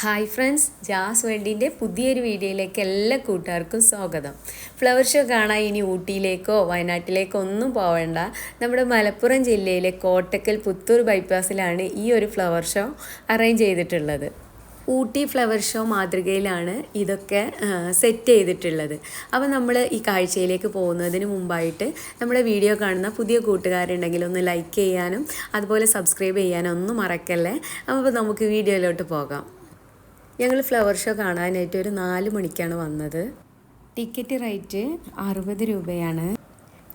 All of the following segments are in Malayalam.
ഹായ് ഫ്രണ്ട്സ്, ജാസ് വേൾഡിൻ്റെ പുതിയൊരു വീഡിയോയിലേക്ക് എല്ലാ കൂട്ടുകാർക്കും സ്വാഗതം. ഫ്ലവർ ഷോ കാണാൻ ഇനി ഊട്ടിയിലേക്കോ വയനാട്ടിലേക്കോ ഒന്നും പോവേണ്ട. നമ്മുടെ മലപ്പുറം ജില്ലയിലെ കോട്ടക്കൽ പുത്തൂർ ബൈപ്പാസിലാണ് ഈ ഒരു ഫ്ലവർ ഷോ അറേഞ്ച് ചെയ്തിട്ടുള്ളത്. ഊട്ടി ഫ്ലവർ ഷോ മാതൃകയിലാണ് ഇതൊക്കെ സെറ്റ് ചെയ്തിട്ടുള്ളത്. അപ്പോൾ നമ്മൾ ഈ കാഴ്ചയിലേക്ക് പോകുന്നതിന് മുമ്പായിട്ട് നമ്മുടെ വീഡിയോ കാണുന്ന പുതിയ കൂട്ടുകാരുണ്ടെങ്കിൽ ഒന്ന് ലൈക്ക് ചെയ്യാനും അതുപോലെ സബ്സ്ക്രൈബ് ചെയ്യാനും ഒന്നും മറക്കല്ലേ. അപ്പോൾ നമുക്ക് വീഡിയോയിലോട്ട് പോകാം. ഞങ്ങൾ ഫ്ലവർ ഷോ കാണാനായിട്ട് ഒരു 4 മണിക്കാണ് വന്നത്. ടിക്കറ്റ് റേറ്റ് 60 രൂപയാണ്.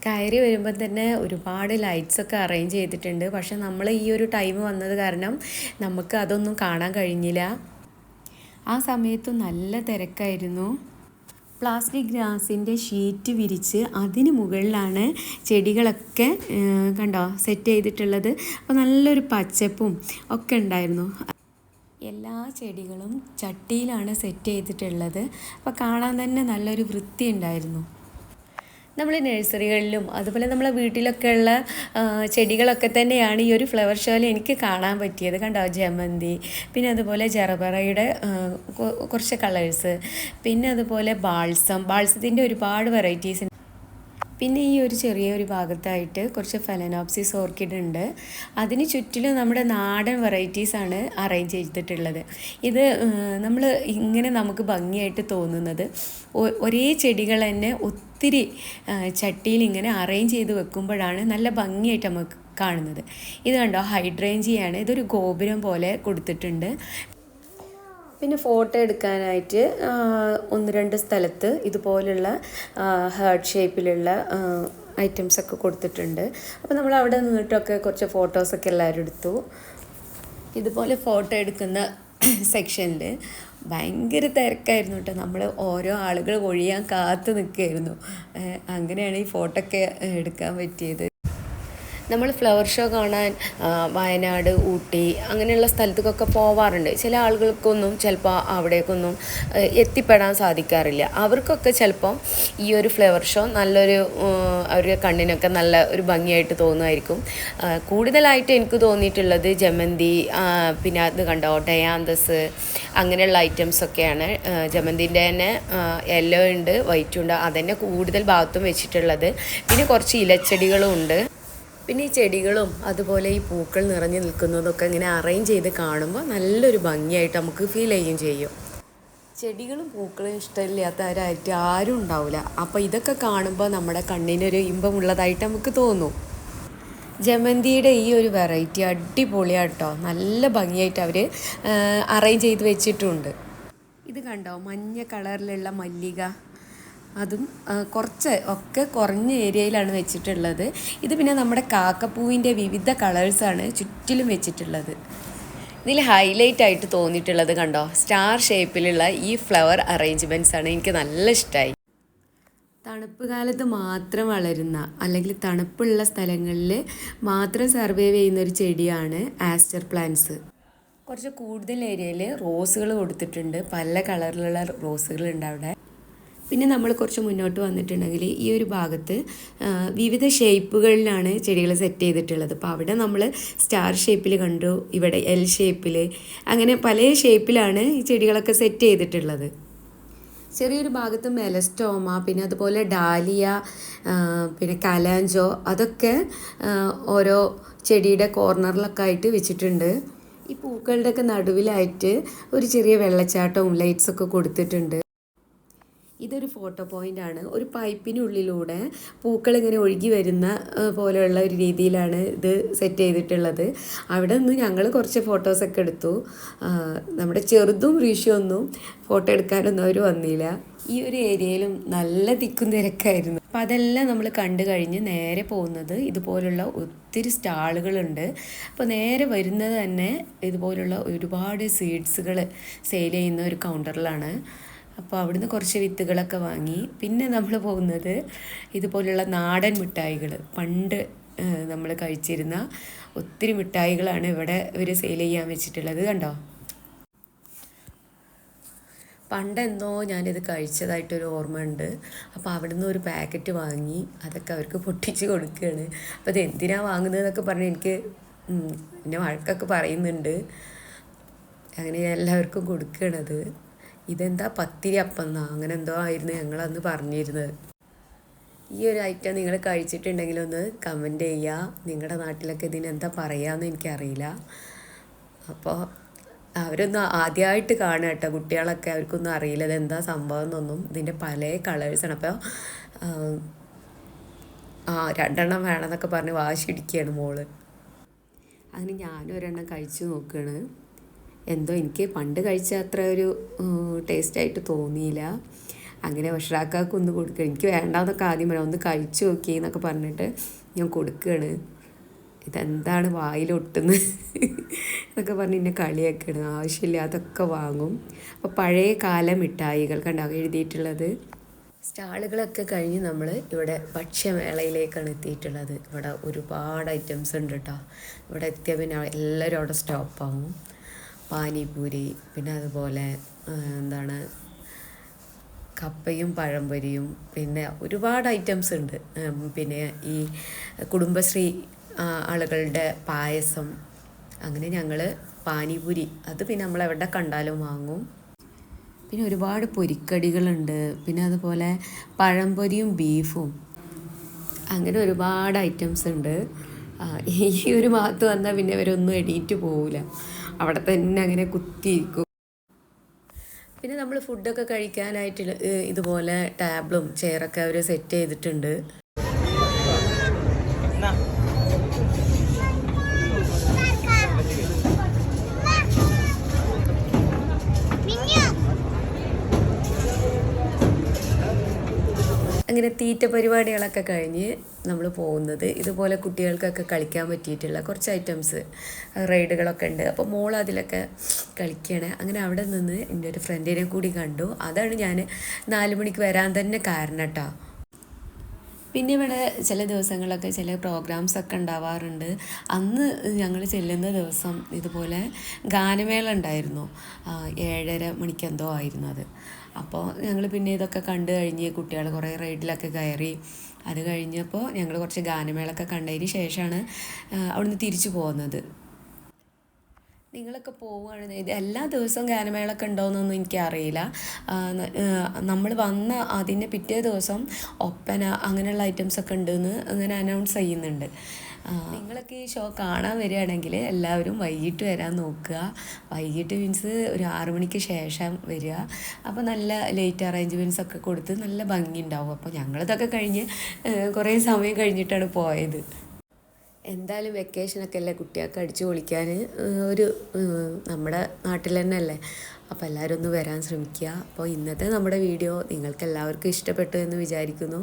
കയറി വരുമ്പോൾ തന്നെ ഒരുപാട് ലൈറ്റ്സൊക്കെ അറേഞ്ച് ചെയ്തിട്ടുണ്ട്. പക്ഷെ നമ്മൾ ഈ ഒരു ടൈം വന്നത് കാരണം നമുക്ക് അതൊന്നും കാണാൻ കഴിഞ്ഞില്ല. ആ സമയത്തും നല്ല തിരക്കായിരുന്നു. പ്ലാസ്റ്റിക് ഗ്ലാസിൻ്റെ ഷീറ്റ് വിരിച്ച് അതിന് മുകളിലാണ് ചെടികളൊക്കെ കണ്ടോ സെറ്റ് ചെയ്തിട്ടുള്ളത്. അപ്പോൾ നല്ലൊരു പച്ചപ്പും ഒക്കെ ഉണ്ടായിരുന്നു. എല്ലാ ചെടികളും ചട്ടിയിലാണ് സെറ്റ് ചെയ്തിട്ടുള്ളത്. അപ്പോൾ കാണാൻ തന്നെ നല്ലൊരു വൃത്തി ഉണ്ടായിരുന്നു. നമ്മൾ നഴ്സറികളിലും അതുപോലെ നമ്മളെ വീട്ടിലൊക്കെ ഉള്ള ചെടികളൊക്കെ തന്നെയാണ് ഈ ഒരു ഫ്ലവർ ഷോയിൽ എനിക്ക് കാണാൻ പറ്റിയത്. കണ്ടോ, ജമന്തി, പിന്നെ അതുപോലെ ജറബറയുടെ കുറച്ച് കളേഴ്സ്, പിന്നെ അതുപോലെ ബാൾസത്തിൻ്റെ ഒരുപാട് വെറൈറ്റീസ്. പിന്നെ ഈ ഒരു ചെറിയൊരു ഭാഗത്തായിട്ട് കുറച്ച് ഫെലനോപ്സിസ് ഓർക്കിഡ് ഉണ്ട്. അതിന് ചുറ്റിലും നമ്മുടെ നാടൻ വെറൈറ്റീസാണ് അറേഞ്ച് ചെയ്തിട്ടുള്ളത്. ഇത് നമ്മൾ ഇങ്ങനെ നമുക്ക് ഭംഗിയായിട്ട് തോന്നുന്നത് ഒരേ ചെടികൾ തന്നെ ഒത്തിരി ചട്ടിയിൽ ഇങ്ങനെ അറേഞ്ച് ചെയ്ത് വെക്കുമ്പോഴാണ് നല്ല ഭംഗിയായിട്ട് നമുക്ക് കാണുന്നത്. ഇത് കണ്ടോ, ഹൈഡ്രേഞ്ചിയാണ്. ഇതൊരു ഗോപുരം പോലെ കൊടുത്തിട്ടുണ്ട്. പിന്നെ ഫോട്ടോ എടുക്കാനായിട്ട് 1-2 സ്ഥലത്ത് ഇതുപോലുള്ള ഹാർട്ട് ഷേപ്പിലുള്ള ഐറ്റംസൊക്കെ കൊടുത്തിട്ടുണ്ട്. അപ്പോൾ നമ്മൾ അവിടെ നിന്നിട്ടൊക്കെ കുറച്ച് ഫോട്ടോസൊക്കെ എല്ലാവരും എടുത്തു. ഇതുപോലെ ഫോട്ടോ എടുക്കുന്ന സെക്ഷനിൽ ഭയങ്കര തിരക്കായിരുന്നു കേട്ടോ. നമ്മൾ ഓരോ ആളുകൾ ഒഴിയാൻ കാത്തു നിൽക്കുകയായിരുന്നു. അങ്ങനെയാണ് ഈ ഫോട്ടോ ഒക്കെ എടുക്കാൻ പറ്റിയത്. നമ്മൾ ഫ്ലവർ ഷോ കാണാൻ വയനാട്, ഊട്ടി അങ്ങനെയുള്ള സ്ഥലത്തേക്കൊക്കെ പോവാറുണ്ട്. ചില ആളുകൾക്കൊന്നും ചിലപ്പോൾ അവിടേക്കൊന്നും എത്തിപ്പെടാൻ സാധിക്കാറില്ല. അവർക്കൊക്കെ ചിലപ്പം ഈ ഒരു ഫ്ലവർ ഷോ നല്ലൊരു അവരുടെ കണ്ണിനൊക്കെ നല്ല ഒരു ഭംഗിയായിട്ട് തോന്നുമായിരിക്കും. കൂടുതലായിട്ട് എനിക്ക് തോന്നിയിട്ടുള്ളത് ജമന്തി, പിന്നെ അത് കണ്ടോ ഡയാന്തസ്, അങ്ങനെയുള്ള ഐറ്റംസൊക്കെയാണ്. ജമന്തിൻ്റെ തന്നെ യെല്ലോ ഉണ്ട്, വൈറ്റും ഉണ്ട്. അതന്നെ കൂടുതൽ ഭാഗത്തും വെച്ചിട്ടുള്ളത്. പിന്നെ കുറച്ച് ഇലച്ചെടികളും ഉണ്ട്. പിന്നെ ഈ ചെടികളും അതുപോലെ ഈ പൂക്കൾ നിറഞ്ഞു നിൽക്കുന്നതൊക്കെ ഇങ്ങനെ അറേഞ്ച് ചെയ്ത് കാണുമ്പോൾ നല്ലൊരു ഭംഗിയായിട്ട് നമുക്ക് ഫീൽ ചെയ്യുകയും ചെയ്യും. ചെടികളും പൂക്കളും ഇഷ്ടമില്ലാത്തവരായിട്ട് ആരും ഉണ്ടാവില്ല. അപ്പോൾ ഇതൊക്കെ കാണുമ്പോൾ നമ്മുടെ കണ്ണിനൊരു ഇമ്പമുള്ളതായിട്ട് നമുക്ക് തോന്നും. ജമന്തിയുടെ ഈ ഒരു വെറൈറ്റി അടിപൊളിയാട്ടോ, നല്ല ഭംഗിയായിട്ട് അവർ അറേഞ്ച് ചെയ്ത് വെച്ചിട്ടുണ്ട്. ഇത് കണ്ടോ, മഞ്ഞ കളറിലുള്ള മല്ലിക, അതും കുറഞ്ഞ ഏരിയയിലാണ് വെച്ചിട്ടുള്ളത്. ഇത് പിന്നെ നമ്മുടെ കാക്കപ്പൂവിൻ്റെ വിവിധ കളേഴ്സാണ് ചുറ്റിലും വെച്ചിട്ടുള്ളത്. ഇതിൽ ഹൈലൈറ്റ് ആയിട്ട് തോന്നിയിട്ടുള്ളത് കണ്ടോ, സ്റ്റാർ ഷേപ്പിലുള്ള ഈ ഫ്ലവർ അറേഞ്ച്മെൻറ്റ്സാണ്. എനിക്ക് നല്ല ഇഷ്ടമായി. തണുപ്പ് കാലത്ത് മാത്രം വളരുന്ന അല്ലെങ്കിൽ തണുപ്പുള്ള സ്ഥലങ്ങളിൽ മാത്രം സർവൈവ് ചെയ്യുന്നൊരു ചെടിയാണ് ആസ്റ്റർ പ്ലാന്റ്സ്. കുറച്ച് കൂടുതൽ ഏരിയയിൽ റോസുകൾ കൊടുത്തിട്ടുണ്ട്. പല കളറിലുള്ള റോസുകളുണ്ട് അവിടെ. പിന്നെ നമ്മൾ കുറച്ച് മുന്നോട്ട് വന്നിട്ടുണ്ടെങ്കിൽ ഈ ഒരു ഭാഗത്ത് വിവിധ ഷേപ്പുകളിലാണ് ചെടികൾ സെറ്റ് ചെയ്തിട്ടുള്ളത്. അപ്പോൾ അവിടെ നമ്മൾ സ്റ്റാർ ഷേപ്പിൽ കണ്ടു, ഇവിടെ എൽ ഷേപ്പിൽ, അങ്ങനെ പല ഷേപ്പിലാണ് ഈ ചെടികളൊക്കെ സെറ്റ് ചെയ്തിട്ടുള്ളത്. ചെറിയൊരു ഭാഗത്ത് മെലസ്റ്റോമ, പിന്നെ അതുപോലെ ഡാലിയ, പിന്നെ കലാഞ്ചോ, അതൊക്കെ ഓരോ ചെടിയുടെ കോർണറിലൊക്കെ ആയിട്ട് വെച്ചിട്ടുണ്ട്. ഈ പൂക്കളുടെയൊക്കെ നടുവിലായിട്ട് ഒരു ചെറിയ വെള്ളച്ചാട്ടവും ലൈറ്റ്സൊക്കെ കൊടുത്തിട്ടുണ്ട്. ഇതൊരു ഫോട്ടോ പോയിൻ്റാണ്. ഒരു പൈപ്പിനുള്ളിലൂടെ പൂക്കൾ ഇങ്ങനെ ഒഴുകി വരുന്ന പോലെയുള്ള ഒരു രീതിയിലാണ് ഇത് സെറ്റ് ചെയ്തിട്ടുള്ളത്. അവിടെ നിന്ന് ഞങ്ങൾ കുറച്ച് ഫോട്ടോസൊക്കെ എടുത്തു. നമ്മുടെ ചെറുതും ഋഷിയൊന്നും ഫോട്ടോ എടുക്കാനൊന്നും അവർ വന്നില്ല. ഈ ഒരു ഏരിയയിലും നല്ല തിക്കും തിരക്കായിരുന്നു. അപ്പോൾ അതെല്ലാം നമ്മൾ കണ്ടു കഴിഞ്ഞ് നേരെ പോകുന്നത് ഇതുപോലുള്ള ഒത്തിരി സ്റ്റാളുകളുണ്ട്. അപ്പോൾ നേരെ വരുന്നത് തന്നെ ഇതുപോലുള്ള ഒരുപാട് സീഡ്സുകൾ സെയിൽ ചെയ്യുന്ന ഒരു കൗണ്ടറിലാണ്. അപ്പോൾ അവിടുന്ന് കുറച്ച് വിത്തുകളൊക്കെ വാങ്ങി. പിന്നെ നമ്മൾ പോകുന്നത് ഇതുപോലുള്ള നാടൻ മിഠായികൾ, പണ്ട് നമ്മൾ കഴിച്ചിരുന്ന ഒത്തിരി മിഠായികളാണ് ഇവിടെ ഇവർ സെയിൽ ചെയ്യാൻ വെച്ചിട്ടുള്ളത്. കണ്ടോ, പണ്ടെന്നോ ഞാനിത് കഴിച്ചതായിട്ടൊരു ഓർമ്മ ഉണ്ട്. അപ്പോൾ അവിടുന്ന് ഒരു പാക്കറ്റ് വാങ്ങി അതൊക്കെ അവർക്ക് പൊട്ടിച്ച് കൊടുക്കുകയാണ്. അപ്പോൾ അത് എന്തിനാണ് വാങ്ങുന്നതെന്നൊക്കെ പറഞ്ഞ് എന്നെ വഴക്കൊക്കെ പറയുന്നുണ്ട്. അങ്ങനെ എല്ലാവർക്കും കൊടുക്കണത്. ഇതെന്താ പത്തിരി അപ്പം അങ്ങനെ എന്തോ ആയിരുന്നു ഞങ്ങളന്ന് പറഞ്ഞിരുന്നത്. ഈ ഒരു ഐറ്റം നിങ്ങൾ കഴിച്ചിട്ടുണ്ടെങ്കിൽ ഒന്ന് കമൻറ്റ് ചെയ്യുക. നിങ്ങളുടെ നാട്ടിലൊക്കെ ഇതിനെന്താ പറയുകയെന്ന് എനിക്കറിയില്ല. അപ്പോൾ അവരൊന്നും ആദ്യമായിട്ട് കാണുക കേട്ടോ, കുട്ടികളൊക്കെ. അവർക്കൊന്നും അറിയില്ല ഇതെന്താ സംഭവം എന്നൊന്നും. ഇതിൻ്റെ പല കളേഴ്സാണ്. അപ്പോൾ 2 വേണമെന്നൊക്കെ പറഞ്ഞ് വാശി ഇടിക്കുകയാണ് മോള്. അങ്ങനെ ഞാനും ഒരെണ്ണം കഴിച്ചു നോക്കുകയാണ്. എന്തോ എനിക്ക് പണ്ട് കഴിച്ച അത്ര ഒരു ടേസ്റ്റായിട്ട് തോന്നിയില്ല. അങ്ങനെ ഒഷറാക്കാക്കൊന്ന് കൊടുക്കുക. എനിക്ക് വേണ്ടാന്നൊക്കെ ആദ്യം പറയാം, ഒന്ന് കഴിച്ചു നോക്കി എന്നൊക്കെ പറഞ്ഞിട്ട് ഞാൻ കൊടുക്കുകയാണ്. ഇതെന്താണ് വായിലൊട്ടുന്നത് എന്നൊക്കെ പറഞ്ഞ് എന്നെ കളിയാക്കുകയാണ്. ആവശ്യമില്ലാതൊക്കെ വാങ്ങും. അപ്പോൾ പഴയ കാല മിഠായികൾ കണ്ടാവും എഴുതിയിട്ടുള്ളത്. സ്റ്റാളുകളൊക്കെ കഴിഞ്ഞ് നമ്മൾ ഇവിടെ ഭക്ഷ്യമേളയിലേക്കാണ് എത്തിയിട്ടുള്ളത്. ഇവിടെ ഒരുപാട് ഐറ്റംസ് ഉണ്ട് കേട്ടോ. ഇവിടെ എത്തിയ പിന്നെ എല്ലാവരും അവിടെ സ്റ്റോപ്പാവും. പാനിപൂരി, പിന്നെ അതുപോലെ എന്താണ് കപ്പയും പഴംപൊരിയും, പിന്നെ ഒരുപാട് ഐറ്റംസ് ഉണ്ട്. പിന്നെ ഈ കുടുംബശ്രീ ആളുകളുടെ പായസം. അങ്ങനെ ഞങ്ങൾ പാനിപൂരി അത് പിന്നെ നമ്മൾ എവിടെ കണ്ടാലും വാങ്ങും. പിന്നെ ഒരുപാട് പൊരിക്കടികളുണ്ട്. പിന്നെ അതുപോലെ പഴംപൊരിയും ബീഫും, അങ്ങനെ ഒരുപാട് ഐറ്റംസ് ഉണ്ട്. ഈ ഒരു ഭാഗത്ത് വന്നാൽ പിന്നെ ഇവരൊന്നും എണീറ്റ് പോവില്ല, അവിടെ തന്നെ അങ്ങനെ കുത്തിയിരിക്കും. പിന്നെ നമ്മൾ ഫുഡൊക്കെ കഴിക്കാനായിട്ട് ഇതുപോലെ ടേബിളും ചെയറൊക്കെ അവർ സെറ്റ് ചെയ്തിട്ടുണ്ട്. അങ്ങനെ തീറ്റ പരിപാടികളൊക്കെ കഴിഞ്ഞ് നമ്മൾ പോകുന്നത് ഇതുപോലെ കുട്ടികൾക്കൊക്കെ കളിക്കാൻ പറ്റിയിട്ടുള്ള കുറച്ച് ഐറ്റംസ് റൈഡുകളൊക്കെ ഉണ്ട്. അപ്പോൾ മോൾ അതിലൊക്കെ കളിക്കുകയാണ്. അങ്ങനെ അവിടെ നിന്ന് എൻ്റെ ഒരു ഫ്രണ്ടിനെ കൂടി കണ്ടു. അതാണ് ഞാൻ 4 മണിക്ക് വരാൻ തന്നെ കാരണം കേട്ടോ. പിന്നെ ഇവിടെ ചില ദിവസങ്ങളിലൊക്കെ ചില പ്രോഗ്രാംസൊക്കെ ഉണ്ടാവാറുണ്ട്. അന്ന് ഞങ്ങൾ ചെല്ലുന്ന ദിവസം ഇതുപോലെ ഗാനമേള ഉണ്ടായിരുന്നു. 7:30 മണിക്കെന്തോ ആയിരുന്നു അത്. അപ്പോൾ ഞങ്ങൾ പിന്നെ ഇതൊക്കെ കണ്ടു കഴിഞ്ഞ് കുട്ടികൾ കുറേ റൈഡിലൊക്കെ കയറി. അത് കഴിഞ്ഞപ്പോൾ ഞങ്ങൾ കുറച്ച് ഗാനമേളൊക്കെ കണ്ടതിന് ശേഷമാണ് അവിടുന്ന് തിരിച്ചു പോകുന്നത്. നിങ്ങളൊക്കെ പോവുകയാണെന്ന് ഇത് എല്ലാ ദിവസവും ഗാനമേളൊക്കെ ഉണ്ടോയെന്നൊന്നും എനിക്കറിയില്ല. നമ്മൾ വന്ന അതിൻ്റെ പിറ്റേ ദിവസം ഒപ്പന അങ്ങനെയുള്ള ഐറ്റംസൊക്കെ ഉണ്ടെന്ന് അങ്ങനെ അനൗൺസ് ചെയ്യുന്നുണ്ട്. നിങ്ങളൊക്കെ ഈ ഷോ കാണാൻ വരികയാണെങ്കിൽ എല്ലാവരും വൈകിട്ട് വരാൻ നോക്കുക. വൈകിട്ട് മീൻസ് ഒരു 6 മണിക്ക് ശേഷം വരിക. അപ്പോൾ നല്ല ലൈറ്റ് അറേഞ്ച്മെൻറ്റ്സ് ഒക്കെ കൊടുത്ത് നല്ല ഭംഗി ഉണ്ടാവും. അപ്പോൾ ഞങ്ങളിതൊക്കെ കഴിഞ്ഞ് കുറേ സമയം കഴിഞ്ഞിട്ടാണ് പോയത്. എന്തായാലും വെക്കേഷനൊക്കെ അല്ലേ, കുട്ടികൾക്ക് അടിച്ചു പൊളിക്കാൻ ഒരു നമ്മുടെ നാട്ടിൽ തന്നെ അല്ലേ. അപ്പോൾ എല്ലാവരും ഒന്ന് വരാൻ ശ്രമിക്കുക. അപ്പോൾ ഇന്നത്തെ നമ്മുടെ വീഡിയോ നിങ്ങൾക്ക് എല്ലാവർക്കും ഇഷ്ടപ്പെട്ടു എന്ന് വിചാരിക്കുന്നു.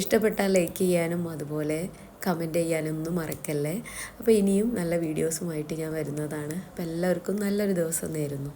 ഇഷ്ടപ്പെട്ടാൽ ലൈക്ക് ചെയ്യാനും അതുപോലെ കമൻറ്റ് ചെയ്യാനൊന്നും മറക്കല്ലേ. അപ്പോൾ ഇനിയും നല്ല വീഡിയോസുമായിട്ട് ഞാൻ വരുന്നതാണ്. അപ്പോൾ എല്ലാവർക്കും നല്ലൊരു ദിവസം നേരുന്നു.